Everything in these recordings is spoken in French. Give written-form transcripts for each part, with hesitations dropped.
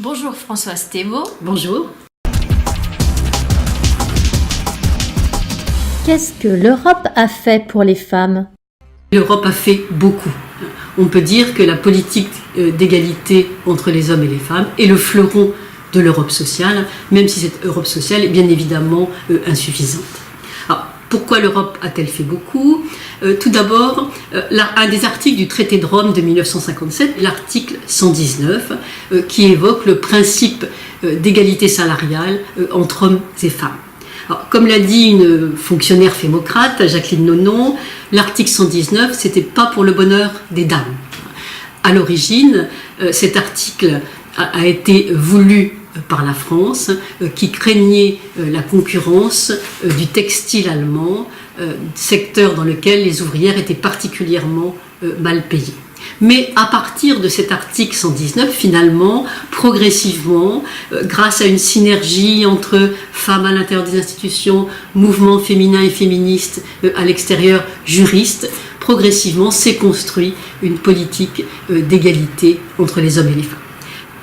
Bonjour Françoise Thébault. Bonjour. Qu'est-ce que l'Europe a fait pour les femmes ? L'Europe a fait beaucoup. On peut dire que la politique d'égalité entre les hommes et les femmes est le fleuron de l'Europe sociale, même si cette Europe sociale est bien évidemment insuffisante. Alors, pourquoi l'Europe a-t-elle fait beaucoup ? Tout d'abord, un des articles du traité de Rome de 1957, l'article 119, qui évoque le principe d'égalité salariale entre hommes et femmes. Alors, comme l'a dit une fonctionnaire fémocrate, Jacqueline Nonon, l'article 119, c'était pas pour le bonheur des dames. À l'origine, cet article a été voulu par la France, qui craignait la concurrence du textile allemand, secteur dans lequel les ouvrières étaient particulièrement mal payées. Mais à partir de cet article 119, finalement, progressivement, grâce à une synergie entre femmes à l'intérieur des institutions, mouvements féminins et féministes à l'extérieur, juristes, progressivement s'est construit une politique d'égalité entre les hommes et les femmes.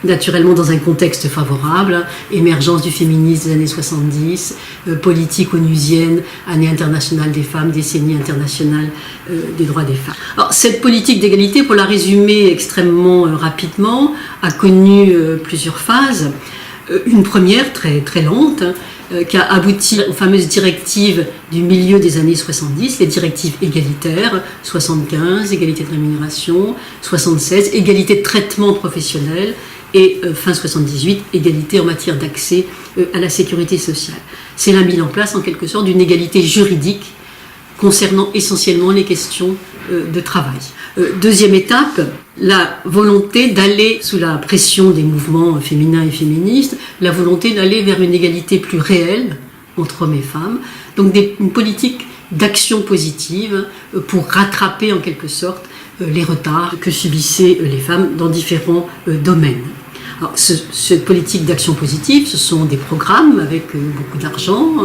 Naturellement dans un contexte favorable, émergence du féminisme des années 70, politique onusienne, année internationale des femmes, décennie internationale des droits des femmes. Alors, cette politique d'égalité, pour la résumer extrêmement rapidement, a connu plusieurs phases. Une première très, très lente, qui a abouti aux fameuses directives du milieu des années 70, les directives égalitaires, 75, égalité de rémunération, 76, égalité de traitement professionnel, et fin 78, égalité en matière d'accès à la sécurité sociale. C'est la mise en place en quelque sorte d'une égalité juridique concernant essentiellement les questions de travail. Deuxième étape, la volonté d'aller, sous la pression des mouvements féminins et féministes, la volonté d'aller vers une égalité plus réelle entre hommes et femmes, donc une politique d'action positive pour rattraper en quelque sorte les retards que subissaient les femmes dans différents domaines. Alors, cette politique d'action positive, ce sont des programmes avec beaucoup d'argent,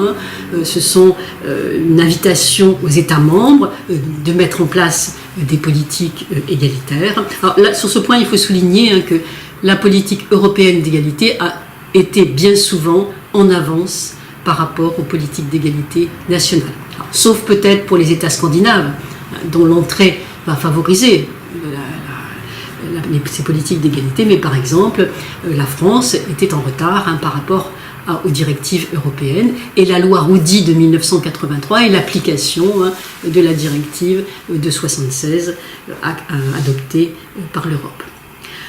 ce sont une invitation aux États membres de mettre en place des politiques égalitaires. Alors là, sur ce point, il faut souligner que la politique européenne d'égalité a été bien souvent en avance par rapport aux politiques d'égalité nationales. Alors, sauf peut-être pour les États scandinaves, dont l'entrée va favoriser ces politiques d'égalité, mais par exemple, la France était en retard par rapport aux directives européennes, et la loi Roudy de 1983 et l'application de la directive de 76 adoptée par l'Europe.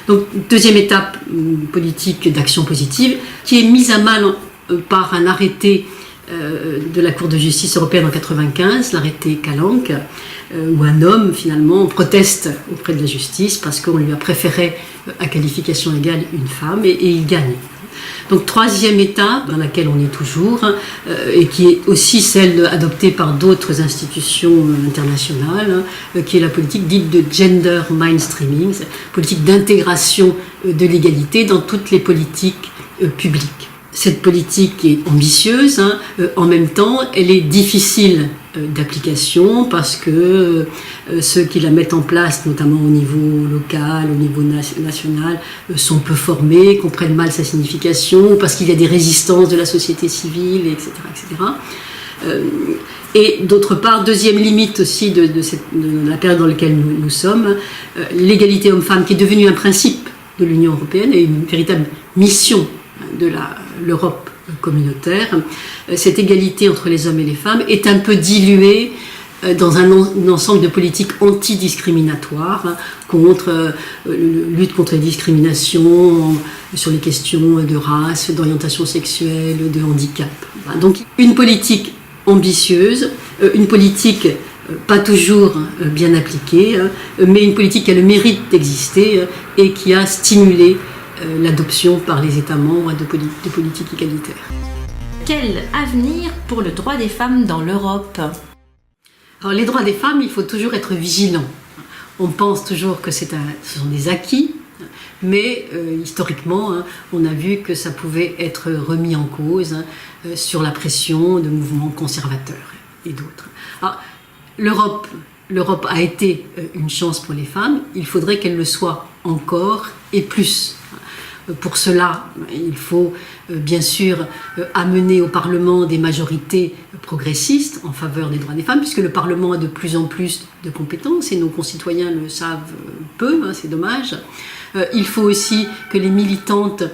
Donc, deuxième étape, politique d'action positive, qui est mise à mal par un arrêté de la Cour de justice européenne en 1995, l'arrêté Calanque, où un homme finalement proteste auprès de la justice parce qu'on lui a préféré à qualification égale une femme, et il gagne. Donc troisième étape dans laquelle on est toujours, et qui est aussi celle adoptée par d'autres institutions internationales, qui est la politique dite de gender mainstreaming, politique d'intégration de l'égalité dans toutes les politiques publiques. Cette politique est ambitieuse, en même temps elle est difficile d'application parce que ceux qui la mettent en place, notamment au niveau local, au niveau national, sont peu formés, comprennent mal sa signification, parce qu'il y a des résistances de la société civile, etc. etc. Et d'autre part, deuxième limite aussi de la période dans laquelle nous sommes, l'égalité homme-femme qui est devenue un principe de l'Union européenne et une véritable mission de l'Europe communautaire, cette égalité entre les hommes et les femmes est un peu diluée dans un ensemble de politiques antidiscriminatoires, lutte contre les discriminations sur les questions de race, d'orientation sexuelle, de handicap. Donc une politique ambitieuse, une politique pas toujours bien appliquée, mais une politique qui a le mérite d'exister et qui a stimulé l'adoption par les États membres de politiques égalitaires. Quel avenir pour le droit des femmes dans l'Europe ? Alors les droits des femmes, il faut toujours être vigilant. On pense toujours que ce sont des acquis, mais historiquement, on a vu que ça pouvait être remis en cause sur la pression de mouvements conservateurs et d'autres. Alors, l'Europe a été une chance pour les femmes, il faudrait qu'elle le soit encore et plus. Pour cela, il faut bien sûr amener au Parlement des majorités progressistes en faveur des droits des femmes, puisque le Parlement a de plus en plus de compétences et nos concitoyens le savent peu, c'est dommage. Il faut aussi que les militantes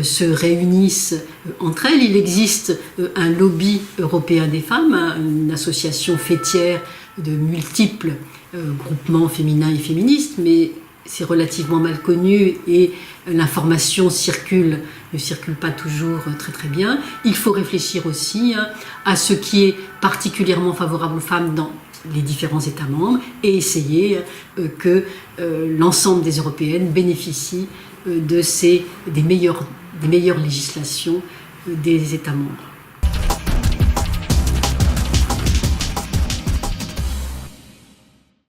se réunissent entre elles. Il existe un lobby européen des femmes, une association fêtière de multiples groupements féminins et féministes, mais c'est relativement mal connu et l'information ne circule pas toujours très très bien. Il faut réfléchir aussi à ce qui est particulièrement favorable aux femmes dans les différents États membres et essayer que l'ensemble des Européennes bénéficient des meilleures législations des États membres.